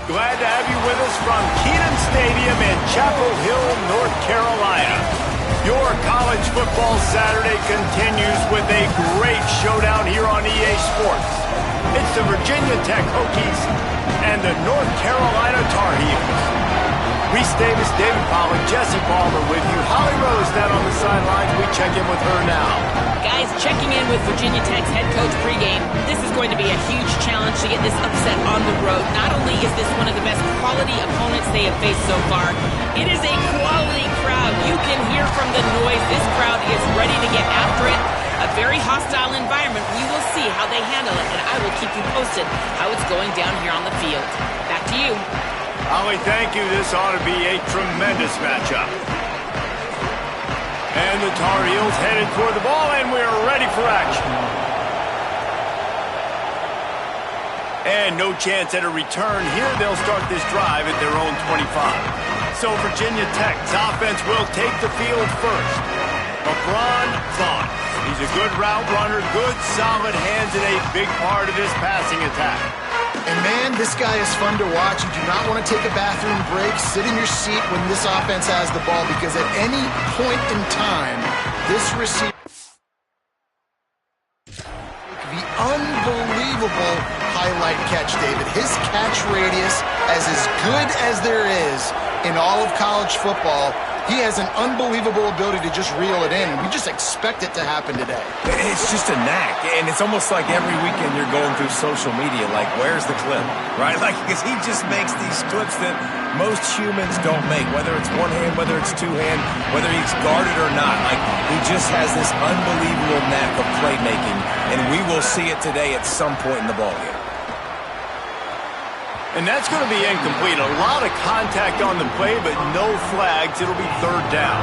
Glad to have you with us from Kenan Stadium in Chapel Hill, North Carolina. Your college football Saturday continues with a great showdown here on EA Sports. It's the Virginia Tech Hokies and the North Carolina Tar Heels. Reese Davis, David Pollack, Jesse Palmer with you. Holly Rose down on the sidelines. We check in with her now. Guys, checking in with Virginia Tech's head coach pregame. This is going to be a huge challenge to get this upset on the road. Not only is this one of the best quality opponents they have faced so far, it is a quality crowd. You can hear from the noise. This crowd is ready to get after it. A very hostile environment. We will see how they handle it, and I will keep you posted how it's going down here on the field. Back to you. Holly, thank you. This ought to be a tremendous matchup. And the Tar Heels headed toward the ball, and we're ready for action. And no chance at a return here. They'll start this drive at their own 25. So Virginia Tech's offense will take the field first. LeBron Vaughn. He's a good route runner, good solid hands, and a big part of this passing attack. And man, this guy is fun to watch. You do not want to take a bathroom break, sit in your seat when this offense has the ball, because at any point in time, this receiver... The unbelievable highlight catch, David. His catch radius is as good as there is in all of college football. He has an unbelievable ability to just reel it in. We just expect it to happen today. It's just a knack, and it's almost like every weekend you're going through social media, like, where's the clip, right? Like, because he just makes these clips that most humans don't make, whether it's one hand, whether it's two hand, whether he's guarded or not. Like, he just has this unbelievable knack of playmaking, and we will see it today at some point in the ballgame. And that's going to be incomplete. A lot of contact on the play, but no flags. It'll be third down.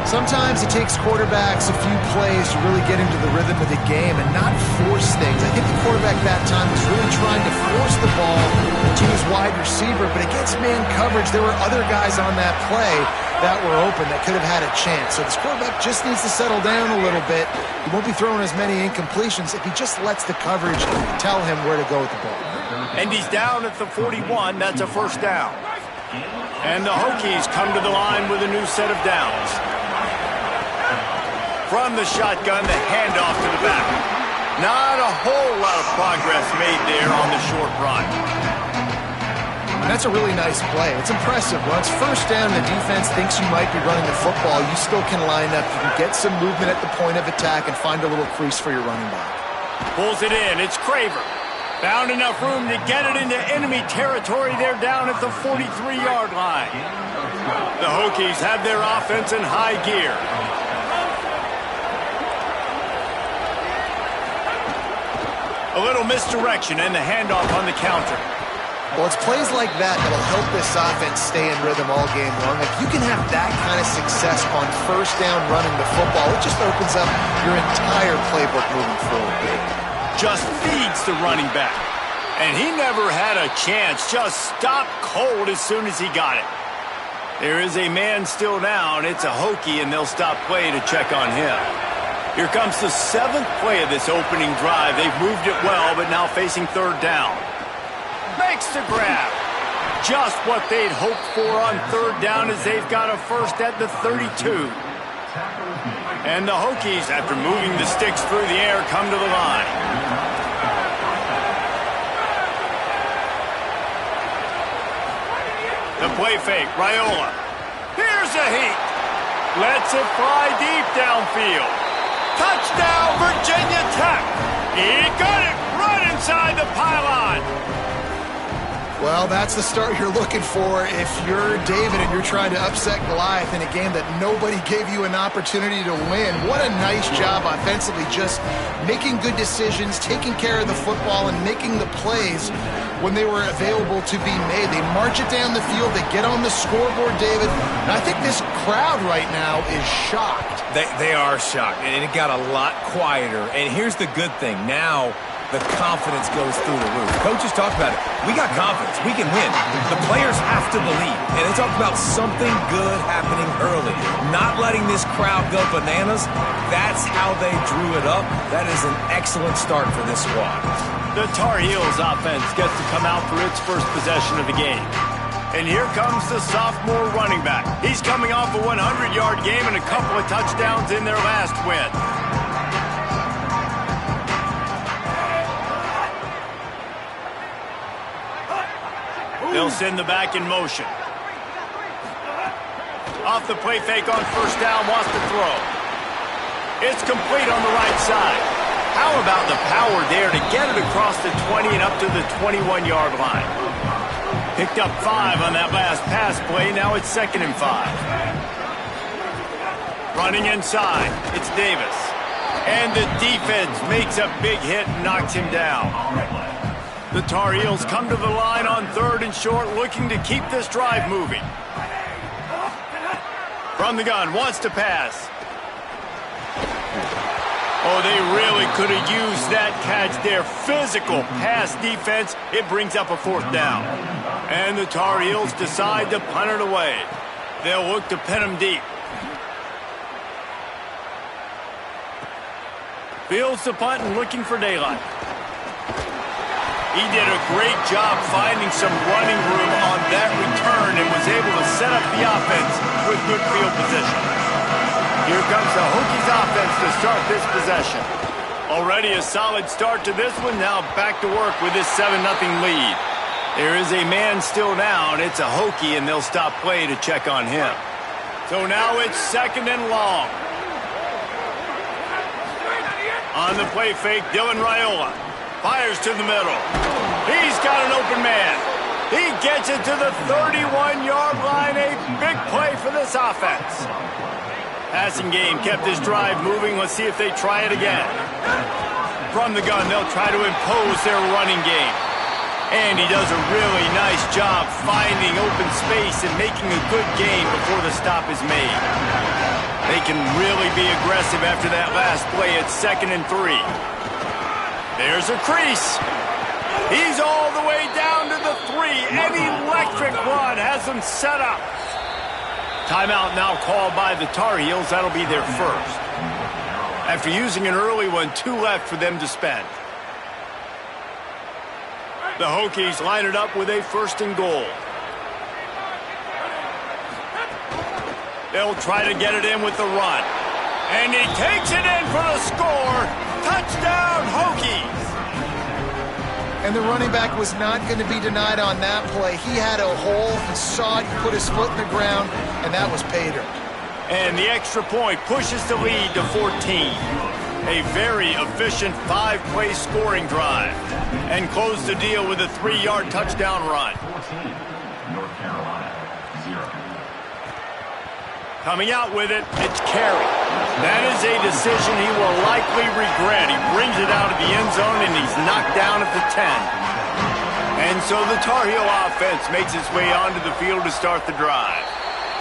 Sometimes it takes quarterbacks a few plays to really get into the rhythm of the game and not force things. I think the quarterback that time was really trying to force the ball to his wide receiver, but against man coverage, there were other guys on that play that were open that could have had a chance. So this quarterback just needs to settle down a little bit. He won't be throwing as many incompletions if he just lets the coverage tell him where to go with the ball. And he's down at the 41. That's a first down. And the Hokies come to the line with a new set of downs. From the shotgun, the handoff to the back. Not a whole lot of progress made there on the short run. That's a really nice play. It's impressive. Once first down, the defense thinks you might be running the football. You still can line up. You can get some movement at the point of attack and find a little crease for your running back. Pulls it in. It's Craver. Found enough room to get it into enemy territory. They're down at the 43-yard line. The Hokies have their offense in high gear. A little misdirection and the handoff on the counter. Well, it's plays like that that'll help this offense stay in rhythm all game long. If you can have that kind of success on first down running the football, it just opens up your entire playbook moving forward. Just feeds the running back. And he never had a chance. Just stopped cold as soon as he got it. There is a man still down. It's a Hokie, and they'll stop play to check on him. Here comes the 7th play of this opening drive. They've moved it well, but now facing third down. Makes the grab. Just what they'd hoped for on third down as they've got a first at the 32. And the Hokies, after moving the sticks through the air, come to the line. The play fake, Raiola. Here's a heat. Lets it fly deep downfield. Touchdown, Virginia Tech. He got it right inside the pylon. Well, that's the start you're looking for if you're David and you're trying to upset Goliath in a game that nobody gave you an opportunity to win. What a nice job offensively, just making good decisions, taking care of the football, and making the plays when they were available to be made. They march it down the field, they get on the scoreboard, David, and I think this crowd right now is shocked. They are shocked, and it got a lot quieter. And here's the good thing. Now the confidence goes through the roof. Coaches talk about it. We got confidence. We can win. The players have to believe. And they talk about something good happening early. Not letting this crowd go bananas. That's how they drew it up. That is an excellent start for this squad. The Tar Heels offense gets to come out for its first possession of the game. And here comes the sophomore running back. He's coming off a 100-yard game and a couple of touchdowns in their last win. They'll send the back in motion. Off the play fake on first down, wants to throw. It's complete on the right side. How about the power there to get it across the 20 and up to the 21-yard line? Picked up 5 on that last pass play. Now it's 2nd and 5. Running inside, it's Davis. And the defense makes a big hit and knocks him down. The Tar Heels come to the line on 3rd and short, looking to keep this drive moving. From the gun, wants to pass. Oh, they really could have used that catch there. Physical pass defense. It brings up a 4th down. And the Tar Heels decide to punt it away. They'll look to pin them deep. Fields the punt and looking for daylight. He did a great job finding some running room on that return and was able to set up the offense with good field position. Here comes the Hokies offense to start this possession. Already a solid start to this one. Now back to work with this 7-0 lead. There is a man still down. It's a Hokie, and they'll stop play to check on him. So now it's 2nd and long. On the play fake, Dylan Raiola fires to the middle. He's got an open man. He gets it to the 31-yard line. A big play for this offense. Passing game kept this drive moving. Let's see if they try it again. From the gun, they'll try to impose their running game. And he does a really nice job finding open space and making a good game before the stop is made. They can really be aggressive after that last play. It's 2nd and 3. There's a crease. He's all the way down to the 3. An electric run has them set up. Timeout now called by the Tar Heels. That'll be their first. After using an early one, 2 left for them to spend. The Hokies line it up with a 1st and goal. They'll try to get it in with the run. And he takes it in for the score. Touchdown, Hokies! And the running back was not going to be denied on that play. He had a hole, he saw it, he put his foot in the ground, and that was pay dirt. And the extra point pushes the lead to 14. A very efficient 5-play scoring drive. And close the deal with a 3-yard touchdown run. 14, North Carolina, 0. Coming out with it, it's Carey. That is a decision he will likely regret. He brings it out of the end zone, and he's knocked down at the 10. And so the Tar Heel offense makes its way onto the field to start the drive.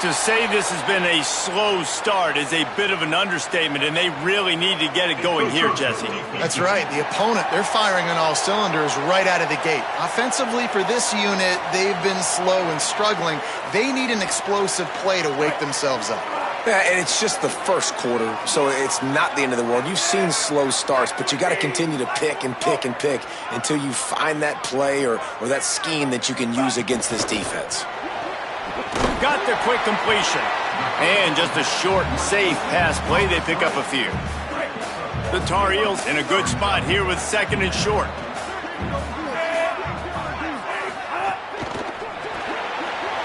To say this has been a slow start is a bit of an understatement, and they really need to get it going here, Jesse. That's right. The opponent, they're firing on all cylinders right out of the gate. Offensively, for this unit, they've been slow and struggling. They need an explosive play to wake themselves up. Yeah, and it's just the first quarter, so it's not the end of the world. You've seen slow starts, but you got to continue to pick and pick and pick until you find that play or that scheme that you can use against this defense. Got the quick completion. And just a short and safe pass play. They pick up a few. The Tar Heels in a good spot here with 2nd and short.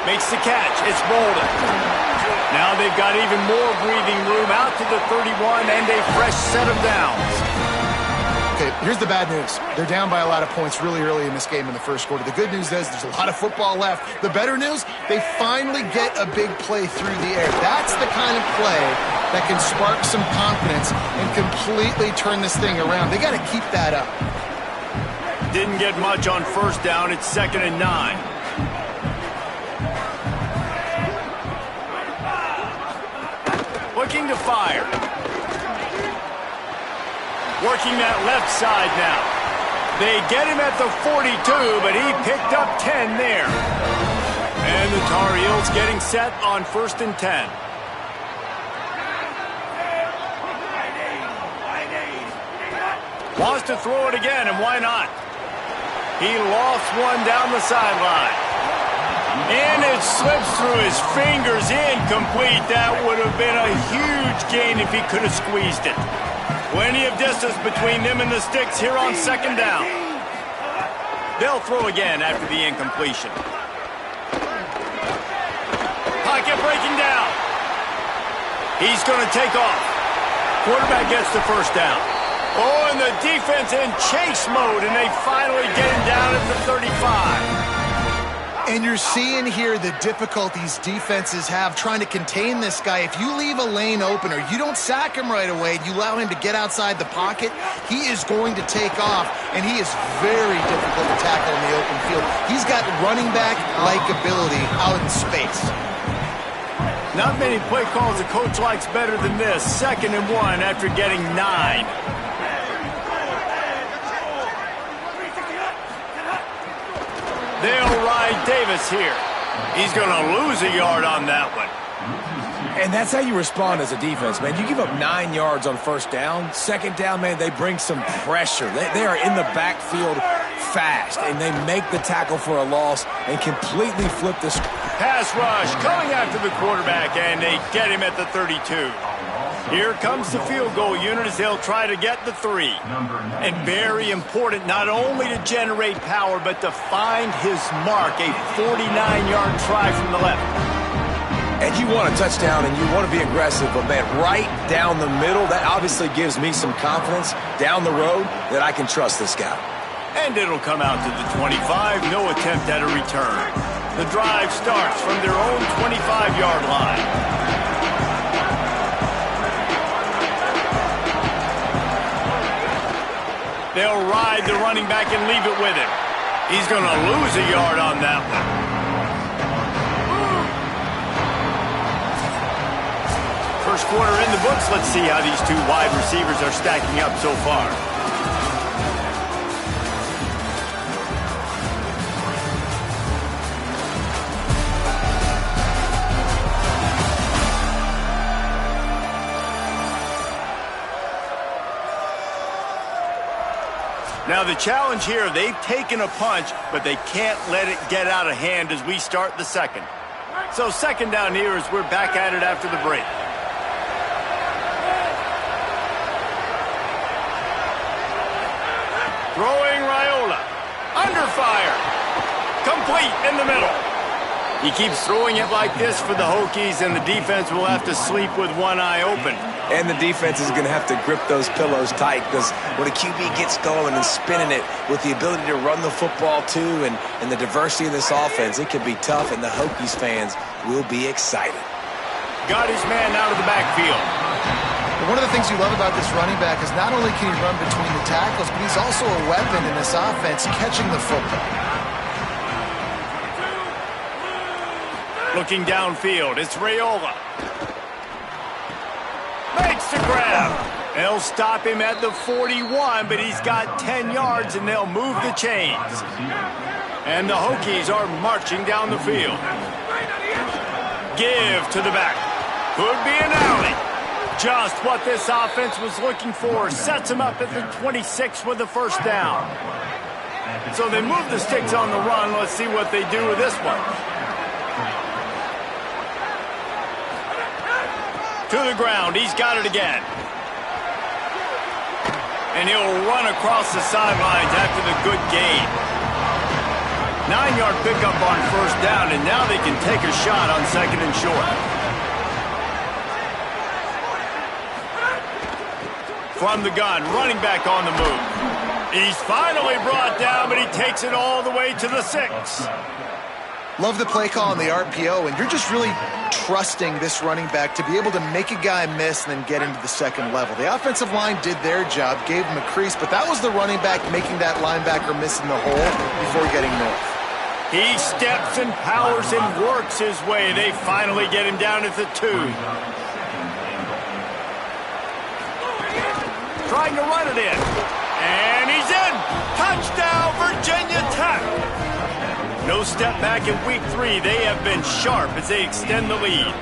Makes the catch. It's Bolden. Now they've got even more breathing room out to the 31 and a fresh set of downs. Okay, here's the bad news. They're down by a lot of points really early in this game in the first quarter. The good news is there's a lot of football left. The better news, they finally get a big play through the air. That's the kind of play that can spark some confidence and completely turn this thing around. They got to keep that up. Didn't get much on first down. It's 2nd and 9. Looking to fire. Working that left side now. They get him at the 42, but he picked up 10 there. And the Tar Heels getting set on 1st and 10. Wants to throw it again, and why not? He lost one down the sideline. And it slips through his fingers, incomplete. That would have been a huge gain if he could have squeezed it. Plenty of distance between them and the sticks here on 2nd down. They'll throw again after the incompletion. Pocket breaking down. He's going to take off. Quarterback gets the 1st down. Oh, and the defense in chase mode, and they finally get him down at the 35. And you're seeing here the difficulties defenses have trying to contain this guy. If you leave a lane open or you don't sack him right away, you allow him to get outside the pocket, he is going to take off, and he is very difficult to tackle in the open field. He's got running back-like ability out in space. Not many play calls a coach likes better than this. 2nd and 1 after getting 9. They'll ride Davis here. He's going to lose a yard on that one. And that's how you respond as a defense, man. You give up 9 yards on 1st down. 2nd down, man, they bring some pressure. They are in the backfield fast, and they make the tackle for a loss and completely flip the script. Pass rush coming after the quarterback, and they get him at the 32. Here comes the field goal unit as they'll try to get the 3. And very important not only to generate power, but to find his mark, a 49-yard try from the left. And you want a touchdown and you want to be aggressive, but man, right down the middle, that obviously gives me some confidence down the road that I can trust this guy. And it'll come out to the 25, no attempt at a return. The drive starts from their own 25-yard line. They'll ride the running back and leave it with him. He's going to lose a yard on that one. First quarter in the books. Let's see how these two wide receivers are stacking up so far. Now the challenge here, they've taken a punch, but they can't let it get out of hand as we start the 2nd. So 2nd down here as we're back at it after the break. Throwing Raiola. Under fire. Complete in the middle. He keeps throwing it like this for the Hokies, and the defense will have to sleep with one eye open. And the defense is going to have to grip those pillows tight because when a QB gets going and spinning it with the ability to run the football too and the diversity of this offense, it can be tough, and the Hokies fans will be excited. Got his man out of the backfield. One of the things you love about this running back is not only can he run between the tackles, but he's also a weapon in this offense catching the football. Looking downfield, it's Raiola. Makes the grab. They'll stop him at the 41, but he's got 10 yards, and they'll move the chains. And the Hokies are marching down the field. Give to the back. Could be an alley. Just what this offense was looking for. Sets him up at the 26 with the 1st down. So they move the sticks on the run. Let's see what they do with this one. To the ground. He's got it again. And he'll run across the sidelines after the good gain. 9-yard pickup on 1st down, and now they can take a shot on 2nd and short. From the gun, running back on the move. He's finally brought down, but he takes it all the way to the 6. Love the play call on the RPO, and you're just really trusting this running back to be able to make a guy miss and then get into the 2nd level. The offensive line did their job, gave him a crease, but that was the running back making that linebacker miss in the hole before getting north. He steps and powers and works his way. They finally get him down at the 2. Trying to run it in. And he's in. Touchdown! no step back in week 3. They have been sharp as they extend the lead.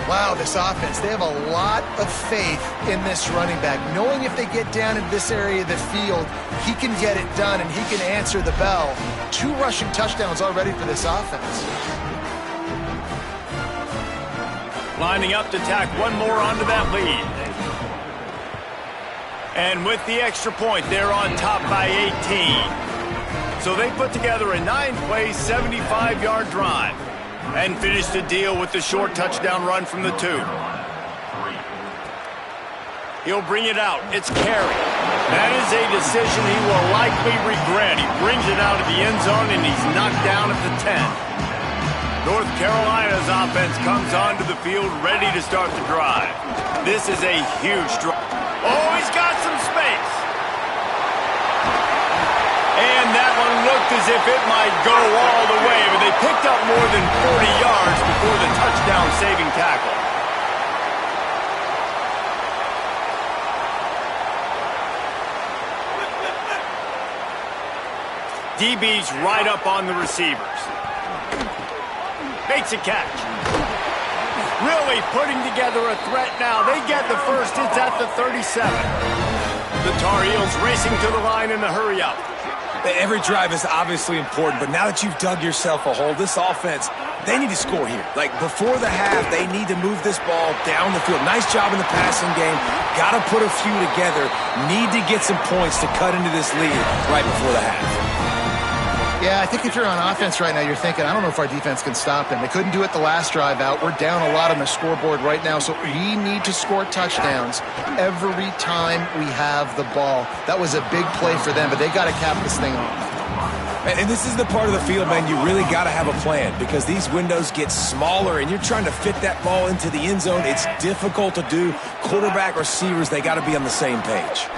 Wow, this offense, they have a lot of faith in this running back, knowing if they get down in this area of the field, he can get it done and he can answer the bell. 2 rushing touchdowns already for this offense. Lining up to tack one more onto that lead. And with the extra point, they're on top by 18. So they put together a 9-play, 75-yard drive and finished the deal with the short touchdown run from the 2. He'll bring it out. It's Carey. That is a decision he will likely regret. He brings it out of the end zone, and he's knocked down at the 10. North Carolina's offense comes onto the field ready to start the drive. This is a huge drive. Oh, he's got some space. And that one looked as if it might go all the way, but they picked up more than 40 yards before the touchdown-saving tackle. DB's right up on the receivers. Makes a catch. Really putting together a threat now. They get the first. It's at the 37. The Tar Heels racing to the line in a hurry-up. Every drive is obviously important, but now that you've dug yourself a hole, this offense, they need to score here. Like, before the half, they need to move this ball down the field. Nice job in the passing game. Got to put a few together. Need to get some points to cut into this lead right before the half. Yeah, I think if you're on offense right now, you're thinking, I don't know if our defense can stop them. They couldn't do it the last drive out. We're down a lot on the scoreboard right now, so we need to score touchdowns every time we have the ball. That was a big play for them, but they got to cap this thing off. And this is the part of the field, man, you really got to have a plan because these windows get smaller and you're trying to fit that ball into the end zone. It's difficult to do. Quarterback, receivers, they got to be on the same page.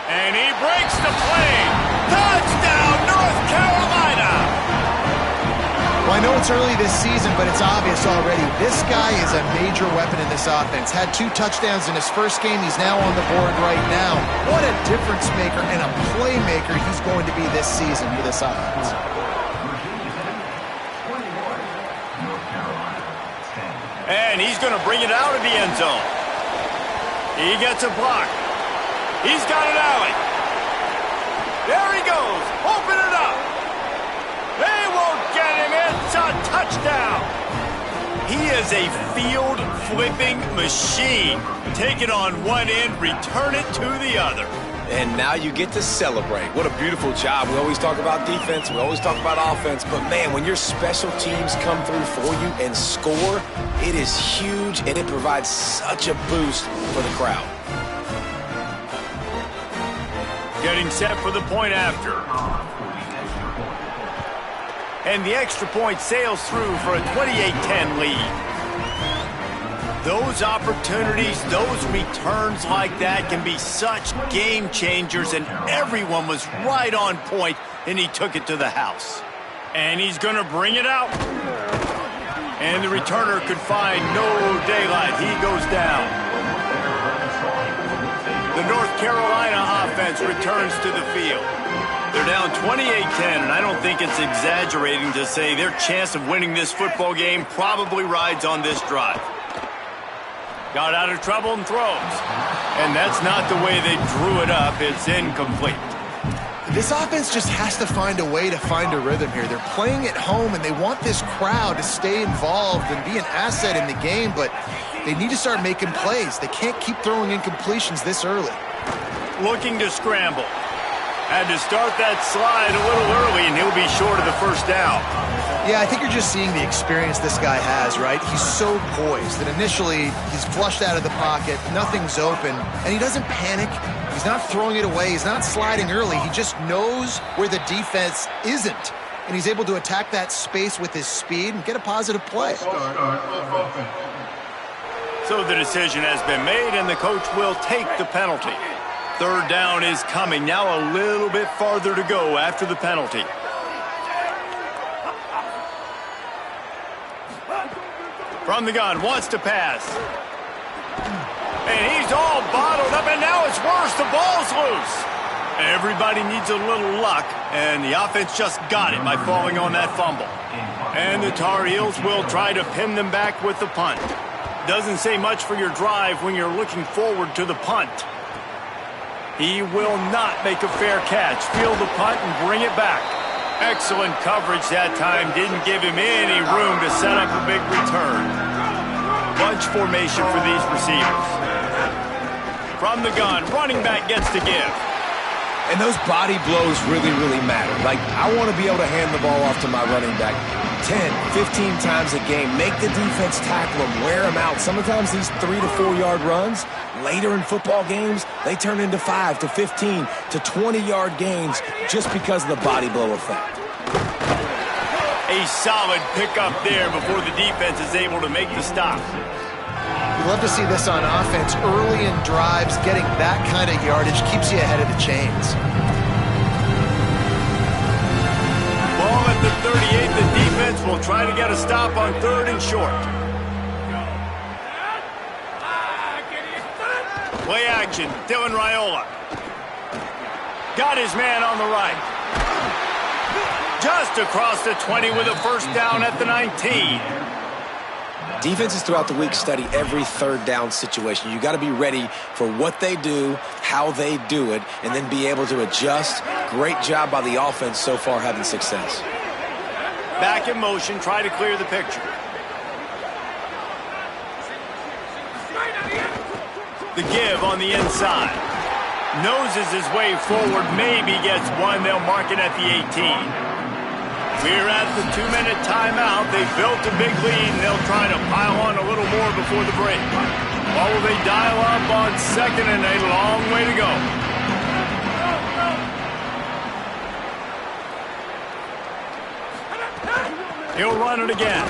And he breaks the play. Touchdown, North Carolina! Well, I know it's early this season, but it's obvious already. This guy is a major weapon in this offense. Had 2 touchdowns in his first game. He's now on the board right now. What a difference maker and a playmaker he's going to be this season for this offense. And he's going to bring it out of the end zone. He gets a block. He's got an alley. There he goes. Open it up. They won't get him. It's a touchdown. He is a field-flipping machine. Take it on one end, return it to the other. And now you get to celebrate. What a beautiful job. We always talk about defense. We always talk about offense. But, man, when your special teams come through for you and score, it is huge, and it provides such a boost for the crowd. Getting set for the point after. And the extra point sails through for a 28-10 lead. Those opportunities, those returns like that can be such game changers, and everyone was right on point, and he took it to the house. And he's going to bring it out. And the returner could find no daylight. He goes down. The North Carolina offense returns to the field. They're down 28-10, and I don't think it's exaggerating to say their chance of winning this football game probably rides on this drive. Got out of trouble and throws. And that's not the way they drew it up. It's incomplete. This offense just has to find a way to find a rhythm here. They're playing at home, and they want this crowd to stay involved and be an asset in the game, but they need to start making plays. They can't keep throwing incompletions this early. Looking to scramble. Had to start that slide a little early, and he'll be short of the first down. Yeah, I think you're just seeing the experience this guy has, right? He's so poised that initially he's flushed out of the pocket, nothing's open, and he doesn't panic. He's not throwing it away. He's not sliding early. He just knows where the defense isn't, and he's able to attack that space with his speed and get a positive play. So the decision has been made, and the coach will take the penalty. Third down is coming. Now a little bit farther to go after the penalty. From the gun, wants to pass. And he's all bottled up, and now it's worse. The ball's loose. Everybody needs a little luck, and the offense just got it by falling on that fumble. And the Tar Heels will try to pin them back with the punt. Doesn't say much for your drive when you're looking forward to the punt. He will not make a fair catch. Field the punt and bring it back. Excellent coverage that time. Didn't give him any room to set up a big return. Bunch formation for these receivers. From the gun, running back gets to give. And those body blows really, really matter. Like, I want to be able to hand the ball off to my running back 10, 15 times a game. Make the defense tackle them, wear them out. Sometimes these 3 to 4 yard runs, later in football games, they turn into 5 to 15 to 20 yard gains just because of the body blow effect. A solid pickup there before the defense is able to make the stop. You love to see this on offense. Early in drives, getting that kind of yardage keeps you ahead of the chains. Ball at the 38. The defense will try to get a stop on 3rd and short. Play action. Dylan Raiola. Got his man on the right. Just across the 20 with a first down at the 19. Defenses throughout the week study every 3rd down situation. You got to be ready for what they do, how they do it, and then be able to adjust. Great job by the offense so far having success. Back in motion, try to clear the picture. The give on the inside. Noses his way forward, maybe gets one. They'll mark it at the 18. We're at the 2-minute timeout. They've built a big lead, and they'll try to pile on a little more before the break. Or will they dial up on 2nd and a long way to go? He'll run it again.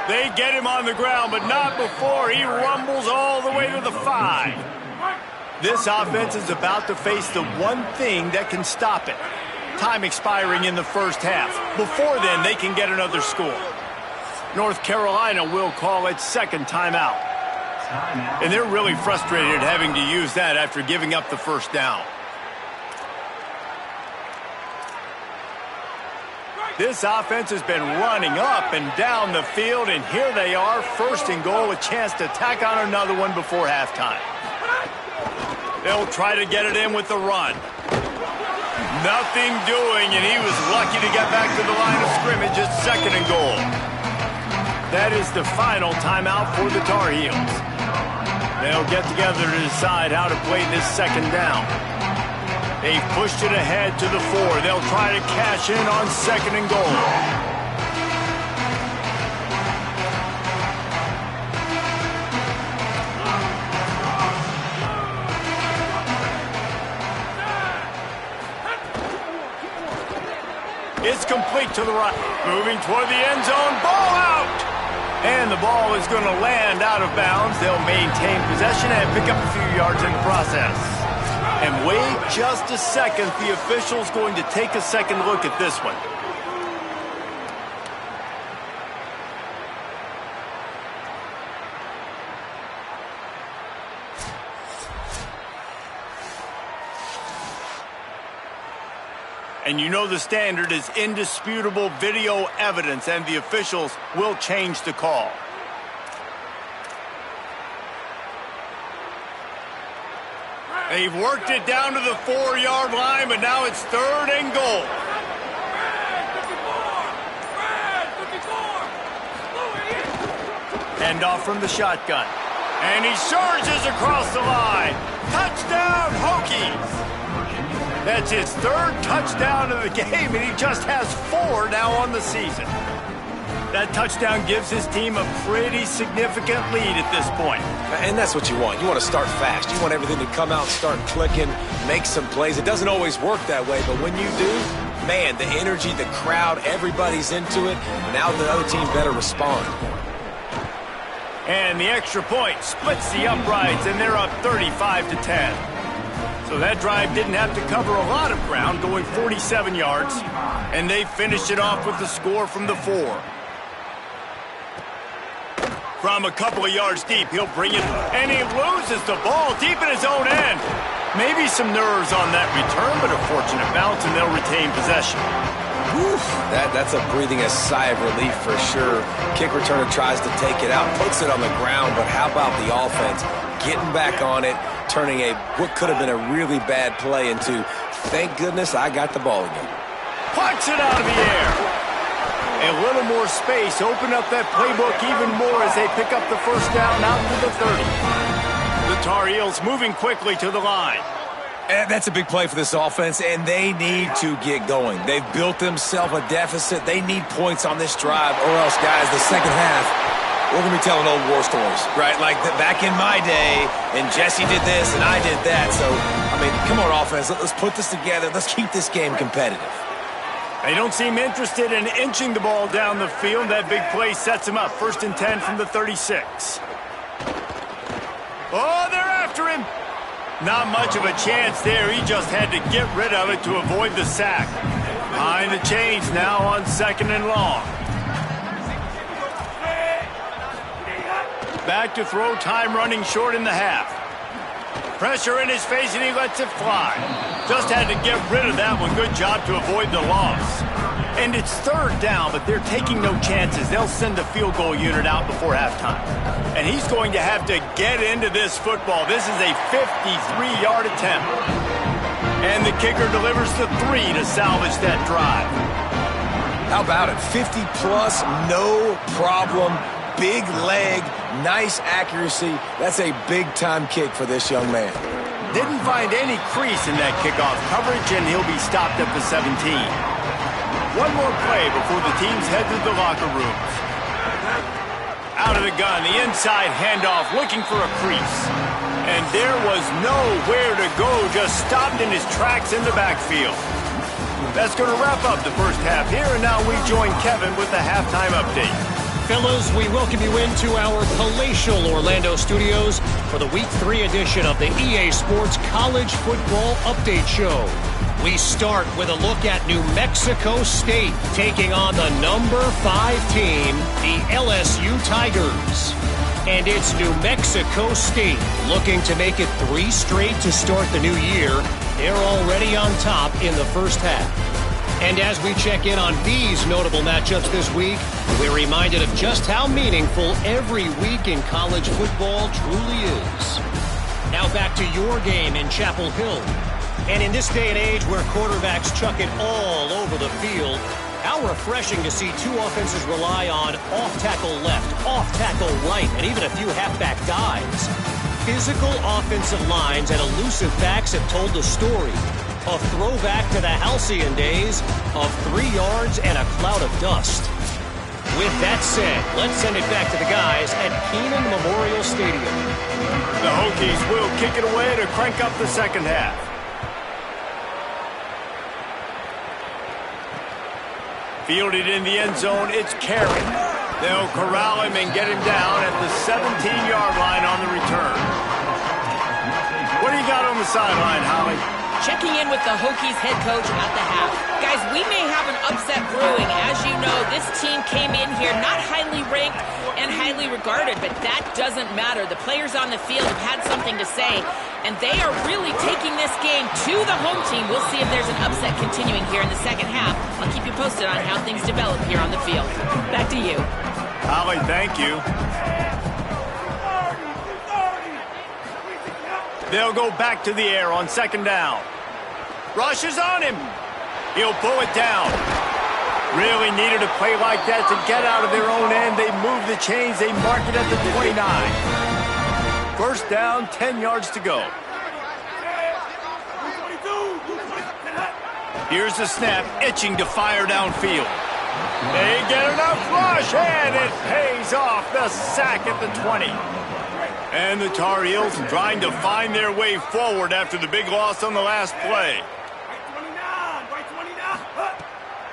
They get him on the ground, but not before he rumbles all the way to the 5. This offense is about to face the one thing that can stop it. Time expiring in the first half. Before then, they can get another score. North Carolina will call its 2nd timeout. And they're really frustrated having to use that after giving up the first down. This offense has been running up and down the field, and here they are, 1st and goal, a chance to tack on another one before halftime. They'll try to get it in with the run. Nothing doing, and he was lucky to get back to the line of scrimmage at 2nd and goal. That is the final timeout for the Tar Heels. They'll get together to decide how to play this 2nd down. They've pushed it ahead to the 4. They'll try to cash in on 2nd and goal. It's complete to the right. Moving toward the end zone. Ball out! And the ball is going to land out of bounds. They'll maintain possession and pick up a few yards in the process. And wait just a second. The official's going to take a second look at this one. And you know the standard is indisputable video evidence, and the officials will change the call. They've worked it down to the 4-yard line, but now it's 3rd and goal. Hand off from the shotgun. And he surges across the line. Touchdown, Hokies! That's his 3rd touchdown of the game, and he just has 4 now on the season. That touchdown gives his team a pretty significant lead at this point. And that's what you want. You want to start fast. You want everything to come out, start clicking, make some plays. It doesn't always work that way, but when you do, man, the energy, the crowd, everybody's into it. Now the other team better respond. And the extra point splits the uprights, and they're up 35-10. So that drive didn't have to cover a lot of ground, going 47 yards, and they finished it off with the score from the 4. From a couple of yards deep, he'll bring it, and he loses the ball deep in his own end. Maybe some nerves on that return, but a fortunate bounce, and they'll retain possession. Whew, that's a breathing a sigh of relief for sure. Kick returner tries to take it out, puts it on the ground, but how about the offense getting back on it, turning what could have been a really bad play into, thank goodness I got the ball again. Pucks it out of the air. A little more space, open up that playbook even more as they pick up the first down out to the 30. The Tar Heels moving quickly to the line. And that's a big play for this offense, and they need to get going. They've built themselves a deficit. They need points on this drive, or else, guys, the second half, we're going to be telling old war stories, right? Like back in my day, and Jesse did this, and I did that. So, I mean, come on, offense. Let's put this together. Let's keep this game competitive. They don't seem interested in inching the ball down the field. That big play sets him up. 1st and 10 from the 36. Oh, they're after him. Not much of a chance there. He just had to get rid of it to avoid the sack. Behind the chains now on 2nd and long. Back to throw, time running short in the half. Pressure in his face, and he lets it fly. Just had to get rid of that one. Good job to avoid the loss. And it's 3rd down, but they're taking no chances. They'll send the field goal unit out before halftime. And he's going to have to get into this football. This is a 53-yard attempt. And the kicker delivers the 3 to salvage that drive. How about it? 50-plus, no problem. Big leg, nice accuracy. That's a big-time kick for this young man. Didn't find any crease in that kickoff coverage, and he'll be stopped at the 17. One more play before the teams head to the locker rooms. Out of the gun, the inside handoff, looking for a crease. And there was nowhere to go, just stopped in his tracks in the backfield. That's going to wrap up the first half here, and now we join Kevin with the halftime update. Fellas, we welcome you into our palatial Orlando studios for the Week 3 edition of the EA Sports College Football Update Show. We start with a look at New Mexico State taking on the number 5 team, the LSU Tigers. And it's New Mexico State looking to make it 3 straight to start the new year. They're already on top in the first half. And as we check in on these notable matchups this week, we're reminded of just how meaningful every week in college football truly is. Now back to your game in Chapel Hill. And in this day and age where quarterbacks chuck it all over the field, how refreshing to see 2 offenses rely on off-tackle left, off-tackle right, and even a few halfback dives. Physical offensive lines and elusive backs have told the story. A throwback to the halcyon days of 3 yards and a cloud of dust. With that said, let's send it back to the guys at Kenan Memorial Stadium. The Hokies will kick it away to crank up the second half. Fielded in the end zone, it's Carey. They'll corral him and get him down at the 17-yard line on the return. What do you got on the sideline, Holly? Checking in with the Hokies head coach at the half. Guys, we may have an upset brewing. As you know, this team came in here not highly ranked and highly regarded, but that doesn't matter. The players on the field have had something to say, and they are really taking this game to the home team. We'll see if there's an upset continuing here in the second half. I'll keep you posted on how things develop here on the field. Back to you. Holly, thank you. They'll go back to the air on 2nd down. Rush is on him. He'll pull it down. Really needed a play like that to get out of their own end. They move the chains. They mark it at the 29. 1st down, 10 yards to go. Here's the snap, itching to fire downfield. They get enough rush, and it pays off. The sack at the 20. And the Tar Heels trying to find their way forward after the big loss on the last play.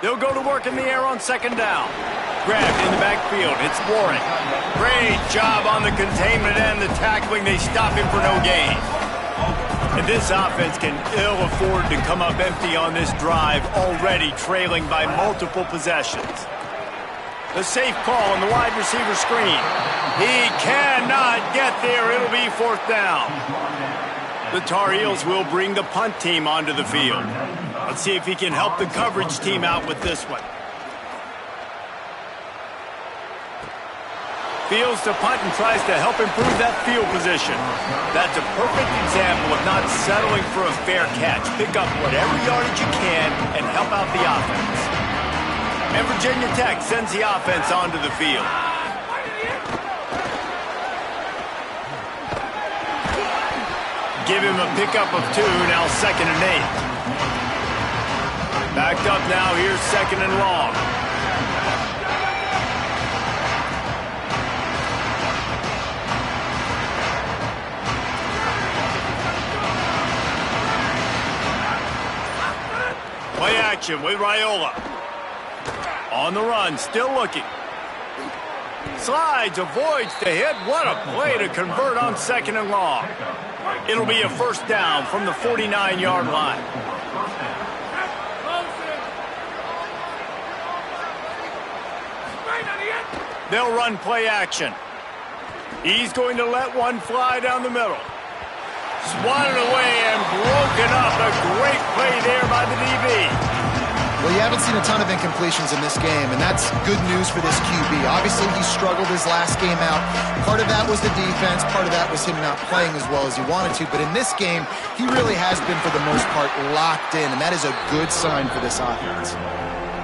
They'll go to work in the air on 2nd down. Grabbed in the backfield. It's Warren. Great job on the containment and the tackling. They stop him for no gain. And this offense can ill afford to come up empty on this drive, already trailing by multiple possessions. The safe call on the wide receiver screen. He cannot get there. It'll be 4th down. The Tar Heels will bring the punt team onto the field. Let's see if he can help the coverage team out with this one. Fields to punt and tries to help improve that field position. That's a perfect example of not settling for a fair catch. Pick up whatever yardage you can and help out the offense. And Virginia Tech sends the offense onto the field. Give him a pickup of 2, now 2nd and 8. Backed up now, here's 2nd and long. Play action with Raiola. On the run, still looking. Slides, avoids the hit. What a play to convert on 2nd and long. It'll be a first down from the 49-yard line. They'll run play action. He's going to let one fly down the middle. Swatted away and broken up. A great play there by the DB. Well, you haven't seen a ton of incompletions in this game, and that's good news for this QB. Obviously, he struggled his last game out. Part of that was the defense. Part of that was him not playing as well as he wanted to. But in this game, he really has been, for the most part, locked in, and that is a good sign for this offense.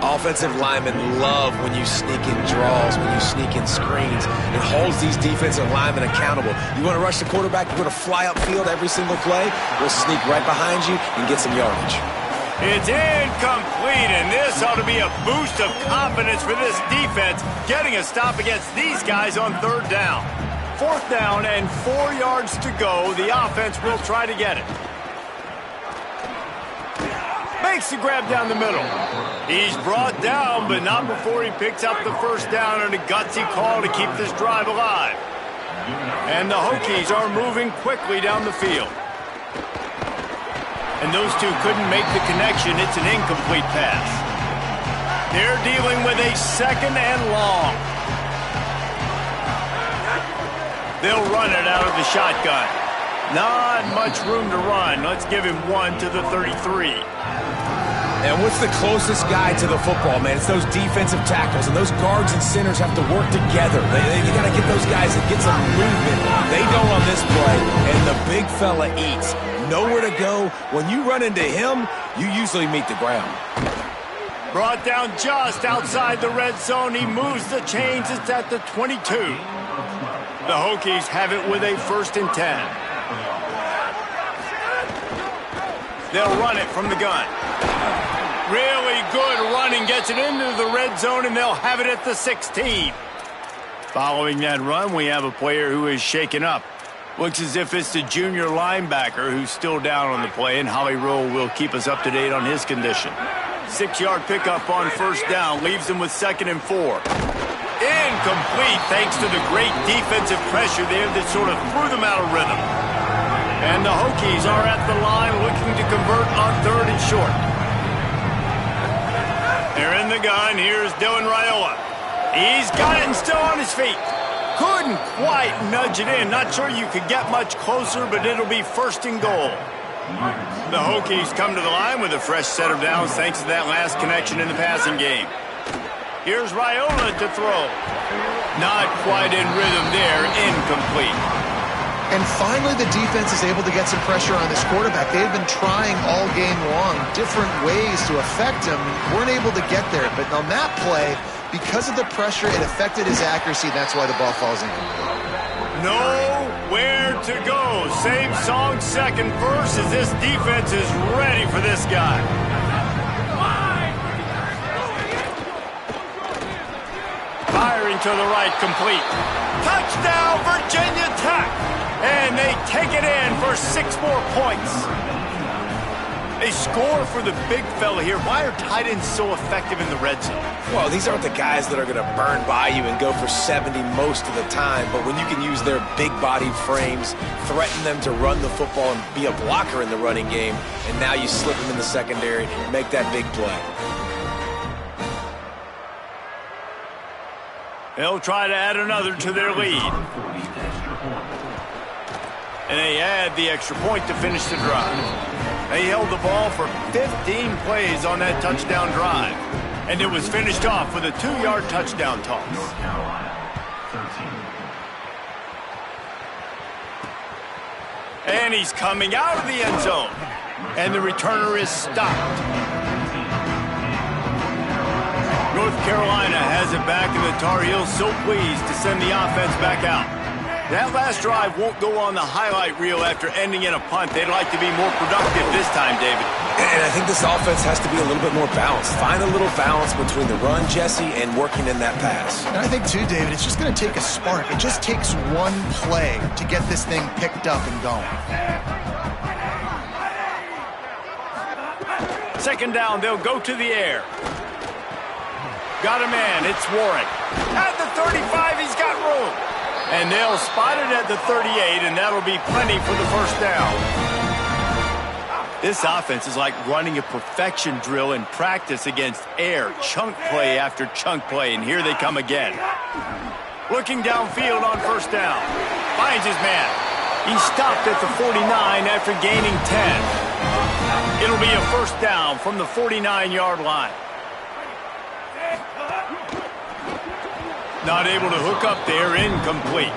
Offensive linemen love when you sneak in draws, when you sneak in screens. It holds these defensive linemen accountable. You want to rush the quarterback, you want to fly upfield every single play, we'll sneak right behind you and get some yardage. It's incomplete, and this ought to be a boost of confidence for this defense, getting a stop against these guys on 3rd down. 4th down and 4 yards to go. The offense will try to get it. Makes the grab down the middle. He's brought down, but not before he picks up the first down and a gutsy call to keep this drive alive. And the Hokies are moving quickly down the field. And those two couldn't make the connection. It's an incomplete pass. They're dealing with a 2nd and long. They'll run it out of the shotgun. Not much room to run. Let's give him 1 to the 33. And what's the closest guy to the football, man? It's those defensive tackles, and those guards and centers have to work together. They got to get those guys to get some movement. They don't on this play, and the big fella eats. Nowhere to go. When you run into him, you usually meet the ground. Brought down just outside the red zone. He moves the chains. It's at the 22. The Hokies have it with a 1st and 10. They'll run it from the gun. Really good running. Gets it into the red zone, and they'll have it at the 16. Following that run, we have a player who is shaken up. Looks as if it's the junior linebacker who's still down on the play, and Holly Rowe will keep us up to date on his condition. 6-yard pickup on 1st down. Leaves him with 2nd and 4. Incomplete thanks to the great defensive pressure there that sort of threw them out of rhythm. And the Hokies are at the line looking to convert on 3rd and short. They're in the gun. Here's Dylan Raiola. He's got it and still on his feet. Couldn't quite nudge it in. Not sure you could get much closer, but it'll be 1st and goal. The Hokies come to the line with a fresh set of downs thanks to that last connection in the passing game. Here's Raiola to throw. Not quite in rhythm there. Incomplete. And finally, the defense is able to get some pressure on this quarterback. They've been trying all game long different ways to affect him. Weren't able to get there. But on that play, because of the pressure, it affected his accuracy. That's why the ball falls in. Nowhere to go. Same song, 2nd verse, as this defense is ready for this guy. Firing to the right, complete. Touchdown, Virginia Tech. And they take it in for 6 more points. They score for the big fella here. Why are tight ends so effective in the red zone? Well, these aren't the guys that are going to burn by you and go for 70 most of the time, but when you can use their big-bodied frames, threaten them to run the football and be a blocker in the running game, and now you slip them in the secondary, make that big play. They'll try to add another to their lead. And they add the extra point to finish the drive. They held the ball for 15 plays on that touchdown drive. And it was finished off with a 2-yard touchdown toss. North Carolina, 13. And he's coming out of the end zone. And the returner is stopped. North Carolina has it back, and the Tar Heels so pleased to send the offense back out. That last drive won't go on the highlight reel after ending in a punt. They'd like to be more productive this time, David. And I think this offense has to be a little bit more balanced. Find a little balance between the run, Jesse, and working in that pass. And I think, too, David, it's just going to take a spark. It just takes one play to get this thing picked up and going. Second down, they'll go to the air. Got a man, it's Warren. At the 35, he's got room. And they'll spot it at the 38, and that'll be plenty for the first down. This offense is like running a perfection drill in practice against air, chunk play after chunk play, and here they come again. Looking downfield on first down. Finds his man. He stopped at the 49 after gaining 10. It'll be a first down from the 49-yard line. Not able to hook up there, incomplete.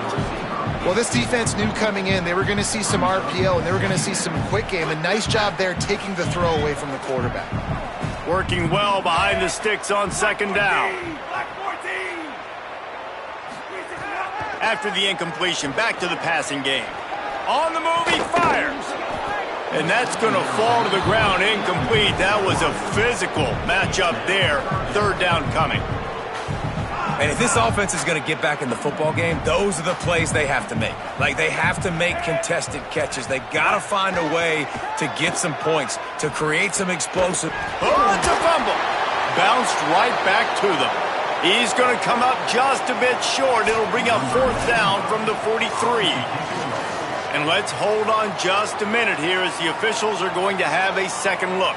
Well, this defense knew coming in they were going to see some RPO and they were going to see some quick game. A nice job there taking the throw away from the quarterback. Working well behind the sticks on second down. After the incompletion, back to the passing game. On the move, he fires. And that's going to fall to the ground, incomplete. That was a physical matchup there. Third down coming. And if this offense is going to get back in the football game, those are the plays they have to make. Like, they have to make contested catches. They got to find a way to get some points, to create some explosive. Oh, it's a fumble. Bounced right back to them. He's going to come up just a bit short. It'll bring up fourth down from the 43. And let's hold on just a minute here as the officials are going to have a second look.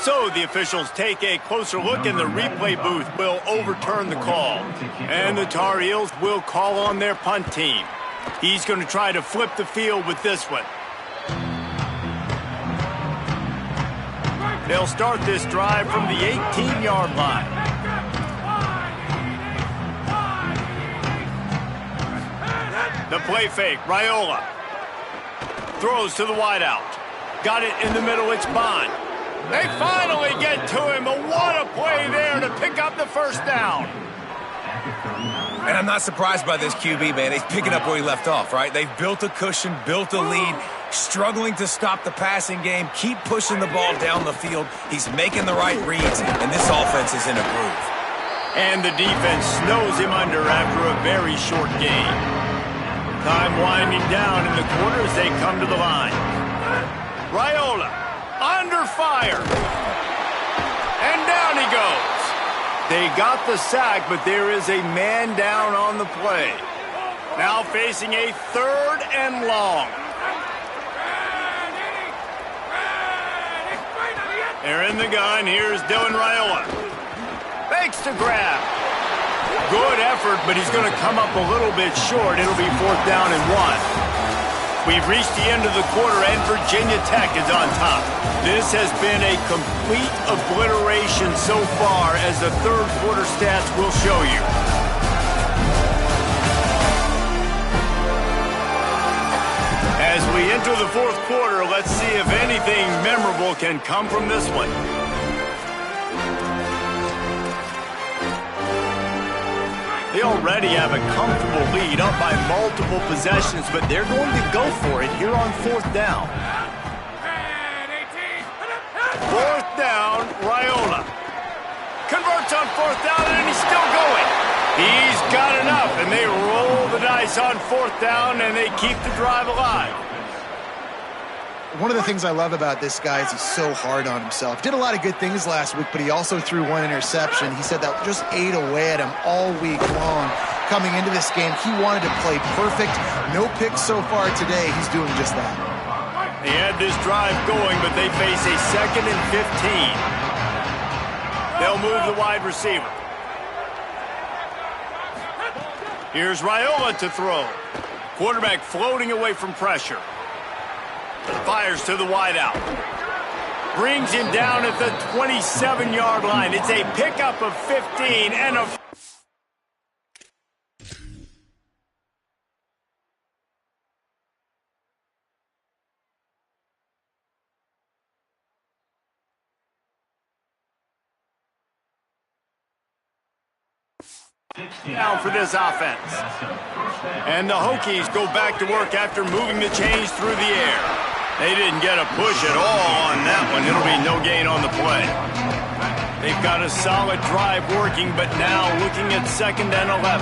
So the officials take a closer look, and the replay booth will overturn the call. And the Tar Heels will call on their punt team. He's going to try to flip the field with this one. They'll start this drive from the 18-yard line. The play fake, Raiola. Throws to the wideout. Got it in the middle, it's Bond. They finally get to him, but what a play there to pick up the first down. And I'm not surprised by this QB, man. He's picking up where he left off, right? They've built a cushion, built a lead, struggling to stop the passing game, keep pushing the ball down the field. He's making the right reads, and this offense is in a groove. And the defense snows him under after a very short game. Time winding down in the quarter as they come to the line. Raiola. Under fire. And down he goes. They got the sack, but there is a man down on the play. Now facing a third and long. They're in the gun. Here's Dylan Raiola. Fakes to grab. Good effort, but he's going to come up a little bit short. It'll be fourth down and 1. We've reached the end of the quarter, and Virginia Tech is on top. This has been a complete obliteration so far, as the third quarter stats will show you. As we enter the fourth quarter, let's see if anything memorable can come from this one. They already have a comfortable lead, up by multiple possessions, but they're going to go for it here on fourth down. Fourth down, Raiola. Converts on fourth down, and he's still going. He's got enough, and they roll the dice on fourth down, and they keep the drive alive. One of the things I love about this guy is he's so hard on himself. Did a lot of good things last week, but he also threw one interception. He said that just ate away at him all week long. Coming into this game, he wanted to play perfect. No picks so far today. He's doing just that. They had this drive going, but they face a 2nd and 15. They'll move the wide receiver. Here's Raiola to throw. Quarterback floating away from pressure. Fires to the wideout. Brings him down at the 27-yard line. It's a pickup of 15 and a... down for this offense. And the Hokies go back to work after moving the chains through the air. They didn't get a push at all on that one. It'll be no gain on the play. They've got a solid drive working, but now looking at 2nd and 11.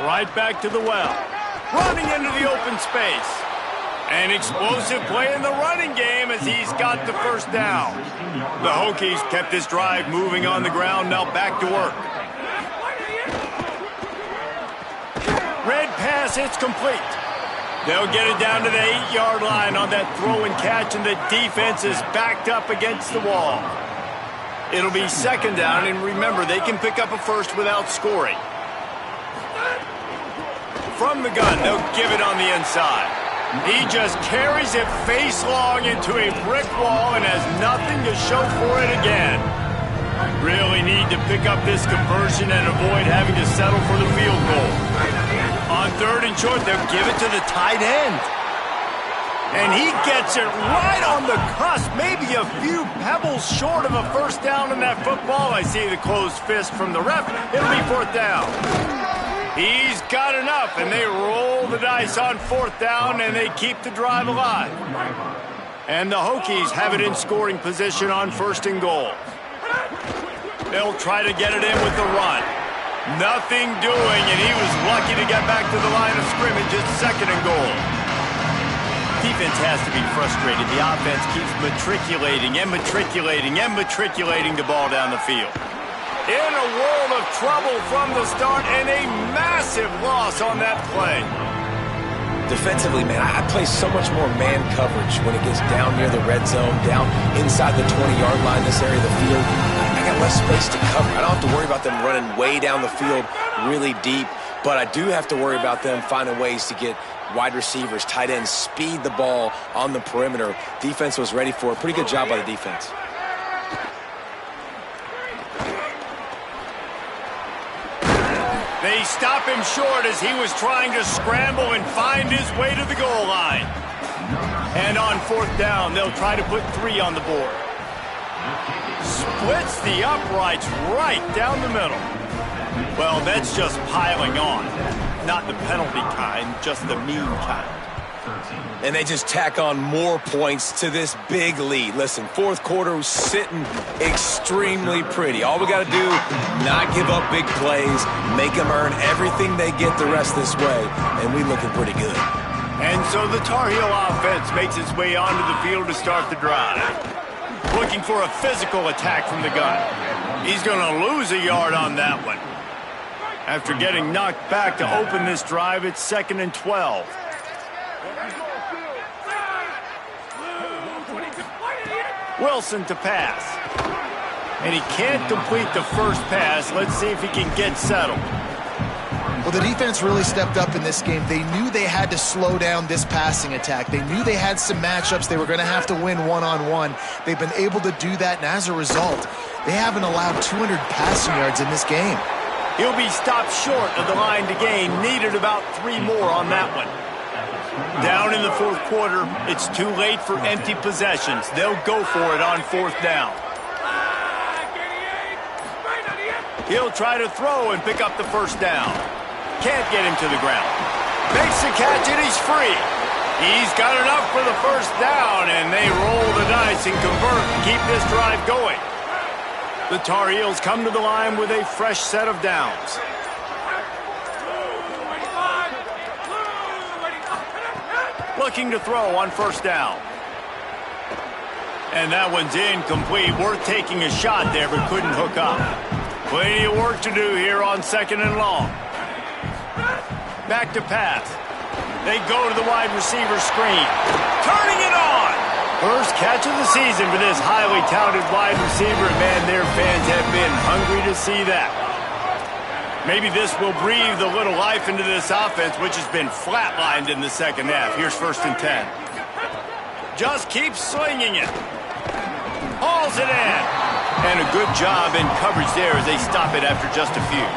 Right back to the well. Running into the open space. An explosive play in the running game as he's got the first down. The Hokies kept this drive moving on the ground, now back to work. Red pass, it's complete. They'll get it down to the 8-yard line on that throw and catch, and the defense is backed up against the wall. It'll be 2nd down, and remember, they can pick up a first without scoring. From the gun, they'll give it on the inside. He just carries it face long into a brick wall and has nothing to show for it again. Really need to pick up this conversion and avoid having to settle for the field goal. On 3rd and short, they'll give it to the tight end. And he gets it right on the cusp, maybe a few pebbles short of a first down in that football. I see the closed fist from the ref. It'll be 4th down. He's got enough, and they roll the dice on 4th down, and they keep the drive alive. And the Hokies have it in scoring position on 1st and goal. They'll try to get it in with the run. Nothing doing, and he was lucky to get back to the line of scrimmage at 2nd and goal. Defense has to be frustrated. The offense keeps matriculating and matriculating and matriculating the ball down the field. In a world of trouble from the start, and a massive loss on that play. Defensively, man, I play so much more man coverage when it gets down near the red zone, down inside the 20-yard line, this area of the field. I got less space to cover. I don't have to worry about them running way down the field really deep, but I do have to worry about them finding ways to get wide receivers, tight ends, speed the ball on the perimeter. Defense was ready for it. Pretty good job by the defense. They stop him short as he was trying to scramble and find his way to the goal line. And on 4th down, they'll try to put 3 on the board. Splits the uprights right down the middle. Well, that's just piling on. Not the penalty kind, just the mean kind. And they just tack on more points to this big lead. Listen, 4th quarter was sitting extremely pretty. All we got to do, not give up big plays, make them earn everything they get the rest this way, and we looking pretty good. And so the Tar Heel offense makes its way onto the field to start the drive. Looking for a physical attack from the gun. He's going to lose a yard on that one. After getting knocked back to open this drive, it's 2nd and 12. Wilson to pass. And he can't complete the first pass. Let's see if he can get settled. Well, the defense really stepped up in this game. They knew they had to slow down this passing attack. They knew they had some matchups they were going to have to win one-on-one. They've been able to do that, and as a result, they haven't allowed 200 passing yards in this game. He'll be stopped short of the line to gain. Needed about 3 more on that one. Down in the 4th quarter, it's too late for empty possessions. They'll go for it on 4th down. He'll try to throw and pick up the first down. Can't get him to the ground. Makes the catch and he's free. He's got enough for the first down, and they roll the dice and convert to keep this drive going. The Tar Heels come to the line with a fresh set of downs. Looking to throw on 1st down. And that one's incomplete. Worth taking a shot there, but couldn't hook up. Plenty of work to do here on 2nd and long. Back to pass. They go to the wide receiver screen. Turning it on. First catch of the season for this highly touted wide receiver. Man, their fans have been hungry to see that. Maybe this will breathe a little life into this offense, which has been flatlined in the second half. Here's 1st and 10. Just keep slinging it. Hauls it in. And a good job in coverage there as they stop it after just a few.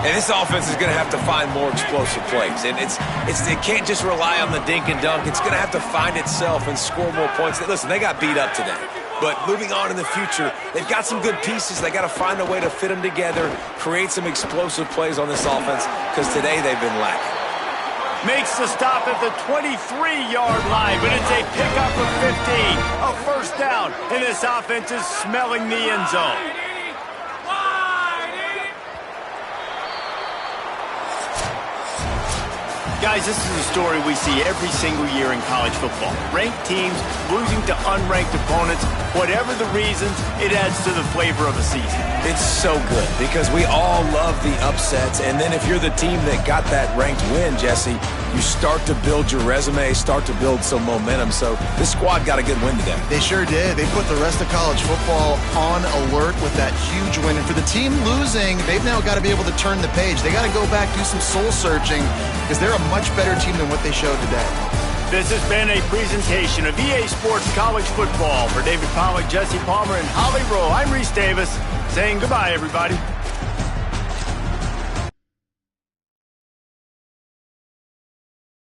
And this offense is going to have to find more explosive plays. And it can't just rely on the dink and dunk. It's going to have to find itself and score more points. Listen, they got beat up today. But moving on in the future, they've got some good pieces. They got to find a way to fit them together, create some explosive plays on this offense, because today they've been lacking. Makes the stop at the 23-yard line, but it's a pickup of 15. A first down, and this offense is smelling the end zone. Guys, this is a story we see every single year in college football. Ranked teams losing to unranked opponents. Whatever the reasons, it adds to the flavor of a season. It's so good because we all love the upsets. And then if you're the team that got that ranked win, Jesse, you start to build your resume, start to build some momentum. So this squad got a good win today. They sure did. They put the rest of college football on alert with that huge win. And for the team losing, they've now got to be able to turn the page. They got to go back, do some soul searching, because they're a much better team than what they showed today. This has been a presentation of EA Sports College Football. For David Pollack, Jesse Palmer, and Holly Rowe, I'm Reese Davis saying goodbye, everybody.